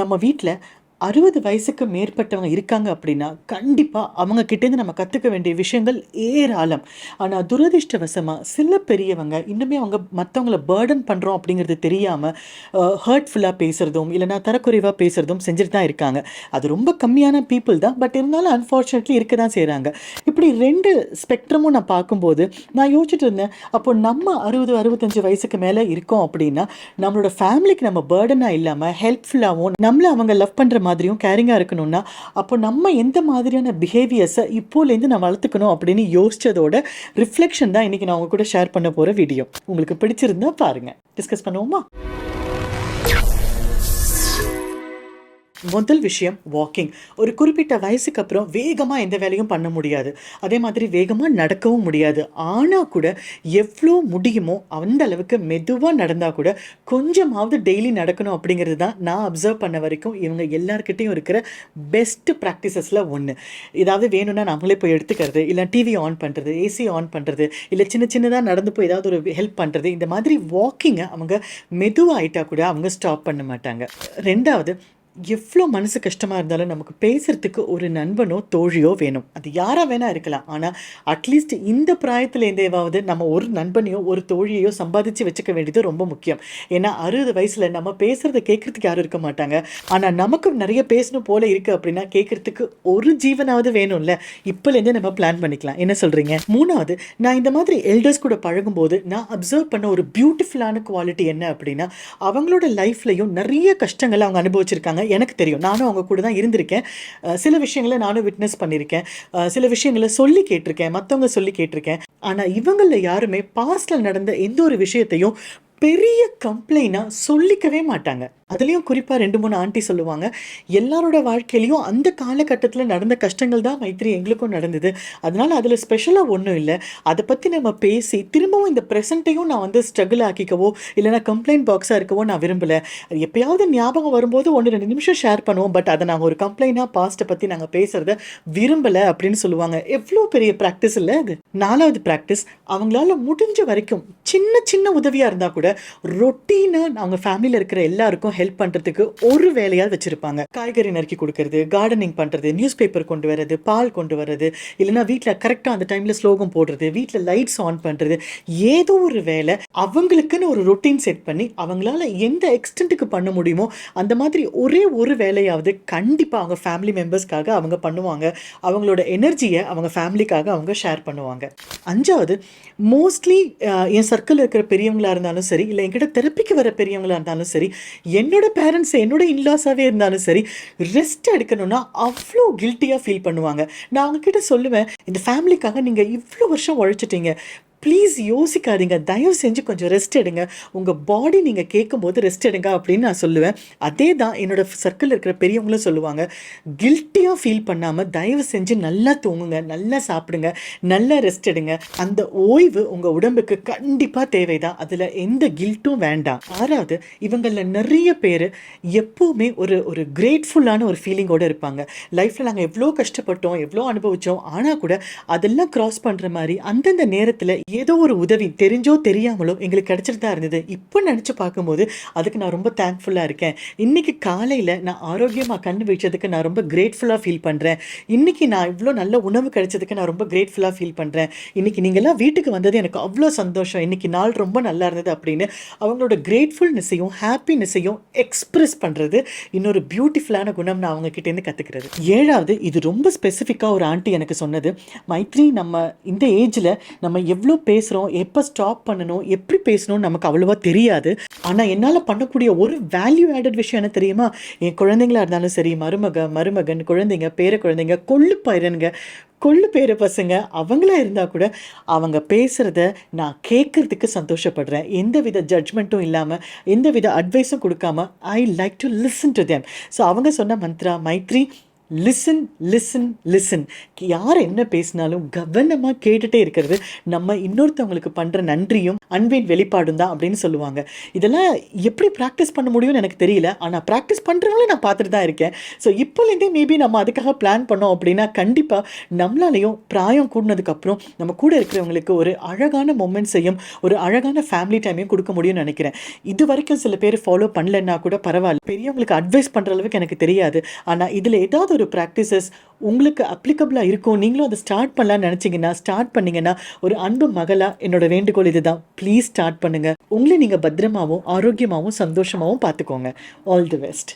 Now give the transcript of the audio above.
நம்ம வீட்டில் 60 வயசுக்கு மேற்பட்டவங்க இருக்காங்க அப்படின்னா, கண்டிப்பா அவங்க கிட்டேருந்து நம்ம கத்துக்க வேண்டிய விஷயங்கள் ஏராளம். ஆனா துரதிர்ஷ்டவசமா சில பெரியவங்க இன்னுமே அவங்க மத்தவங்கள பர்டன் பண்றோம் அப்படிங்கிறது தெரியாம, ஹர்ட்ஃபுல்லா பேசுறதும், இல்லன்னா தரக்குறைவா பேசுறதும் செஞ்சுட்டு தான் இருக்காங்க. அது ரொம்ப கம்மியான பீப்பிள் தான். பட் இருந்தாலும் அன்ஃபார்ச்சுனேட்லி இருக்க தான் செய்றாங்க. இப்படி 2 ஸ்பெக்ட்ரமும் நான் பார்க்கும்போது, நான் யோசிச்சுட்டு இருந்தேன். அப்போ நம்ம 60, 65 வயசுக்கு மேல இருக்கோம் அப்படின்னா, நம்மளோட ஃபேமிலிக்கு நம்ம பர்டனா இல்லாம ஹெல்ப்ஃபுல்லாவும், நம்மள அவங்க லவ் பண்ற மாதிரியும் கேரிங்கா இருக்கணும்னா, அப்போ நம்ம எந்த மாதிரியான பிஹேவியர்ஸ இப்போலேருந்து நான் வளர்த்துக்கணும் அப்படின்னு யோசிச்சதோட ரிஃப்ளெக்ஷன் தான் இன்னைக்கு நான் உங்க கூட ஷேர் பண்ண போற வீடியோ. உங்களுக்கு பிடிச்சிருந்தா பாருங்க. டிஸ்கஸ் பண்ணுவோமா? முதல் விஷயம் வாக்கிங். ஒரு குறிப்பிட்ட வயசுக்கு அப்புறம் வேகமா எந்த வேலையும் பண்ண முடியாது. அதே மாதிரி வேகமா நடக்கவும் முடியாது. ஆனா கூட எவ்ளோ முடியுமோ அந்த அளவுக்கு மெதுவா நடந்தா கூட கொஞ்சமாவது டெய்லி நடக்கணும் அப்படிங்கிறது தான் நான் அப்சர்வ் பண்ண வரைக்கும் இவங்க எல்லார்கிட்டயும் இருக்கிற பெஸ்ட் பிராக்டிசஸ்ல ஒண்ணு. ஏதாவது வேணும்னா நம்மளே போய் எடுத்துக்கிறது, இல்ல டிவி ஆன் பண்றது, ஏசி ஆன் பண்றது, இல்ல சின்ன சின்னதா நடந்து போய் ஏதாவது ஒரு ஹெல்ப் பண்றது. இந்த மாதிரி வாக்கிங்க அவங்க மெதுவா ஆயிட்டா கூட அவங்க ஸ்டாப் பண்ண மாட்டாங்க. 2வது, எவ்வளோ மனசு கஷ்டமா இருந்தாலும் நமக்கு பேசுறதுக்கு ஒரு நண்பனோ தோழியோ வேணும். அது யாரா வேணா இருக்கலாம். ஆனா அட்லீஸ்ட் இந்த பிராயத்திலேருந்தேவாவது நம்ம ஒரு நண்பனையோ ஒரு தோழியையோ சம்பாதிச்சு வச்சுக்க வேண்டியது ரொம்ப முக்கியம். ஏன்னா 60 வயசுல நம்ம பேசுறத கேட்கறதுக்கு யாரும் இருக்க மாட்டாங்க. ஆனா நமக்கு நிறைய பேசணும் போல இருக்கு அப்படின்னா கேட்கறதுக்கு ஒரு ஜீவனாவது வேணும்ல. இப்பலேருந்தே நம்ம பிளான் பண்ணிக்கலாம். என்ன சொல்றீங்க? 3வது, நான் இந்த மாதிரி எல்டர்ஸ் கூட பழகும்போது நான் அப்சர்வ் பண்ண ஒரு பியூட்டிஃபுல்லான குவாலிட்டி என்ன அப்படின்னா, அவங்களோட லைஃப்லயும் நிறைய கஷ்டங்களை அவங்க அனுபவிச்சிருக்காங்க. எனக்கு தெரியும். நானும் அவங்க கூட தான் இருந்திருக்கேன். சில விஷயங்கள நானும் விட்னஸ் பண்ணியிருக்கேன். சில விஷயங்கள சொல்லி கேட்டிருக்கேன். மத்தவங்க சொல்லி கேட்டிருக்கேன். ஆனா இவங்கள்ல யாருமே பாஸ்ட்ல நடந்த எந்த ஒரு விஷயத்தையும் பெரிய கம்ப்ளைனா சொல்லிக்கவே மாட்டாங்க. அதுலயும் குறிப்பா 2, 3 ஆன்டி சொல்லுவாங்க, எல்லாரோட வாழ்க்கையிலயும் அந்த காலகட்டத்துல நடந்த கஷ்டங்கள் தான் மைத்ரி எங்களுக்கும் நடந்தது. அதனால அதுல ஸ்பெஷலா ஒண்ணும் இல்ல. அத பத்தி நம்ம பேசி திரும்பவும் இந்த பிரசன்ட்டையும் நான் வந்து ஸ்ட்ரகிள் ஆக்கிக்கவோ, இல்லன்னா கம்ப்ளைண்ட் பாக்ஸா இருக்கவோ நான் விரும்பல. எப்பயாவது ஞாபகம் வரும்போது 1, 2 நிமிஷம் ஷேர் பண்ணுவோம். பட் அத நாங்க ஒரு கம்ப்ளைண்ட்டா பாஸ்ட்ட பத்தி நாங்க பேசுறத விரும்பல அப்படின்னு சொல்லுவாங்க. எவ்ளோ பெரிய பிராக்டிஸ் இல்ல அது. 4வது பிராக்டிஸ், அவங்களால முடிஞ்ச வரைக்கும் சின்ன சின்ன உதவியா இருந்தா கூட ரொட்டீனா அவங்க ஃபேமிலில இருக்கிற எல்லாருக்கும் ஹெல்ப் பண்றதுக்கு ஒரு வேலையாவது வச்சிருப்பாங்க. காய்கறி நறுக்கி கொடுக்கறது, கார்டனிங் பண்றது, நியூஸ் பேப்பர் கொண்டு வர்றது, பால் கொண்டு வர்றது, இல்லைன்னா வீட்டில் கரெக்டாக அந்த டைம்ல ஸ்லோகம் போடுறது, வீட்டில் லைட்ஸ் ஆன் பண்றது, ஏதோ ஒரு வேலை அவங்களுக்குன்னு ஒரு ரொட்டீன் செட் பண்ணி அவங்களால எந்த எக்ஸ்டென்ட்டுக்கு பண்ண முடியுமோ அந்த மாதிரி ஒரே ஒரு வேலையாவது கண்டிப்பா அவங்க ஃபேமிலி மெம்பர்ஸ்க்காக அவங்க பண்ணுவாங்க. அவங்களோட எனர்ஜியை அவங்க ஃபேமிலிக்காக அவங்க ஷேர் பண்ணுவாங்க. 5வது, மோஸ்ட்லி என் சர்க்கிள் இருக்கிற பெரியவங்களா இருந்தாலும் சரி, இல்லை என்கிட்ட தெரப்பிக்கு வர பெரியவங்களா இருந்தாலும் சரி, என்னோட பேரண்ட்ஸ் என்னோட இன்லாஸாவே இருந்தாலும் சரி, ரெஸ்ட் எடுக்கணும்னா அவ்வளோ கில்ட்டியா ஃபீல் பண்ணுவாங்க. நான் அவங்க கிட்ட சொல்லுவேன், இந்த ஃபேமிலிக்காக நீங்க இவ்வளோ வருஷம் உழைச்சிட்டீங்க, ப்ளீஸ் யோசிக்காதீங்க, தயவு செஞ்சு கொஞ்சம் ரெஸ்ட் எடுங்க, உங்கள் பாடி நீங்கள் கேட்கும்போது ரெஸ்ட் எடுங்க அப்படின்னு நான் சொல்லுவேன். அதே தான் என்னோட சர்க்கிள் இருக்கிற பெரியவங்களும் சொல்லுவாங்க. கில்ட்டியாக ஃபீல் பண்ணாமல் தயவு செஞ்சு நல்லா தூங்குங்க, நல்லா சாப்பிடுங்க, நல்லா ரெஸ்ட் எடுங்க. அந்த ஓய்வு உங்கள் உடம்புக்கு கண்டிப்பாக தேவைதான். அதில் எந்த கில்ட்டும் வேண்டாம். 6வது, இவங்களில் நிறைய பேர் எப்போவுமே ஒரு ஒரு கிரேட்ஃபுல்லான ஒரு ஃபீலிங்கோடு இருப்பாங்க. லைஃப்பில் நாங்கள் எவ்வளோ கஷ்டப்பட்டோம், எவ்வளோ அனுபவித்தோம், ஆனால் கூட அதெல்லாம் கிராஸ் பண்ணுற மாதிரி அந்தந்த நேரத்தில் ஏதோ ஒரு உதவி தெரிஞ்சோ தெரியாமலோ எங்களுக்கு கிடைச்சிட்டு தான் இருந்தது. இப்போ நினச்சி பார்க்கும்போது அதுக்கு நான் ரொம்ப தேங்க்ஃபுல்லாக இருக்கேன். இன்னைக்கு காலையில் நான் ஆரோக்கியமாக கண்ணு வச்சதுக்கு நான் ரொம்ப கிரேட்ஃபுல்லாக ஃபீல் பண்ணுறேன். இன்னைக்கு நான் இவ்வளோ நல்ல உணவு கிடைச்சதுக்கு நான் ரொம்ப கிரேட்ஃபுல்லாக ஃபீல் பண்ணுறேன். இன்னைக்கு நீங்கள்லாம் வீட்டுக்கு வந்தது எனக்கு அவ்வளோ சந்தோஷம், இன்னைக்கு நாள் ரொம்ப நல்லா இருந்தது அப்படின்னு அவங்களோட கிரேட்ஃபுல்னஸையும் ஹாப்பினஸையும் எக்ஸ்பிரஸ் பண்ணுறது இன்னொரு பியூட்டிஃபுல்லான குணம் நான் அவங்க கிட்டேருந்து கற்றுக்கிறது. 7வது, இது ரொம்ப ஸ்பெசிஃபிக்காக ஒரு ஆண்டி எனக்கு சொன்னது, மைத்ரி நம்ம இந்த ஏஜில் நம்ம எவ்வளோ பேசுகிறோம், எப்போ ஸ்டாப் பண்ணணும், எப்படி பேசணும்னு நமக்கு அவ்வளோவா தெரியாது. ஆனால் என்னால் பண்ணக்கூடிய ஒரு வேல்யூ ஆடட் விஷயம் என்ன தெரியுமா? என் குழந்தைங்களா இருந்தாலும் சரி, மருமகன், குழந்தைங்க, பேர குழந்தைங்க, கொள்ளு பையனுங்க, கொள்ளு பேர பசங்க, அவங்களா இருந்தால் கூட அவங்க பேசுகிறத நான் கேட்குறதுக்கு சந்தோஷப்படுறேன். எந்தவித ஜட்ஜ்மெண்ட்டும் இல்லாமல், எந்தவித அட்வைஸும் கொடுக்காம I like to listen to them. So அவங்க சொன்ன மந்த்ரா, மைத்ரி லிசன் லிசன் லிசன். யார் என்ன பேசினாலும் கவனமாக கேட்டுகிட்டே இருக்கிறது நம்ம இன்னொருத்தவங்களுக்கு பண்ணுற நன்றியும் அன்பின் வெளிப்பாடும் தான் அப்படின்னு சொல்லுவாங்க. இதெல்லாம் எப்படி ப்ராக்டிஸ் பண்ண முடியும்னு எனக்கு தெரியல. ஆனால் ப்ராக்டிஸ் பண்ணுறவங்கள நான் பார்த்துட்டு தான் இருக்கேன். ஸோ இப்போலேருந்தே மேபி நம்ம அதுக்காக பிளான் பண்ணோம் அப்படின்னா கண்டிப்பாக நம்மளாலையும் பிராயம் கூடினதுக்கப்புறம் நம்ம கூட இருக்கிறவங்களுக்கு ஒரு அழகான மொமெண்ட்ஸையும் ஒரு அழகான ஃபேமிலி டைமையும் கொடுக்க முடியும்னு நினைக்கிறேன். இது வரைக்கும் சில பேர் ஃபாலோ பண்ணலன்னா கூட பரவாயில்ல, பெரியவங்களுக்கு அட்வைஸ் பண்ணுற அளவுக்கு எனக்கு தெரியாது. ஆனால் இதில் ஏதாவது ஒரு ப்ராக்டிசஸ் உங்களுக்கு அப்ளிகபிளாக இருக்கும், நீங்களும் அதை ஸ்டார்ட் பண்ணலான்னு நினச்சிங்கன்னா ஸ்டார்ட் பண்ணிங்கன்னா, ஒரு அன்பு மகளாக என்னோட வேண்டுகோள் இதுதான். ப்ளீஸ் ஸ்டார்ட் பண்ணுங்கள். உங்களை நீங்கள் பத்திரமாகவும் ஆரோக்கியமாகவும் சந்தோஷமாகவும் பார்த்துக்கோங்க. All the best.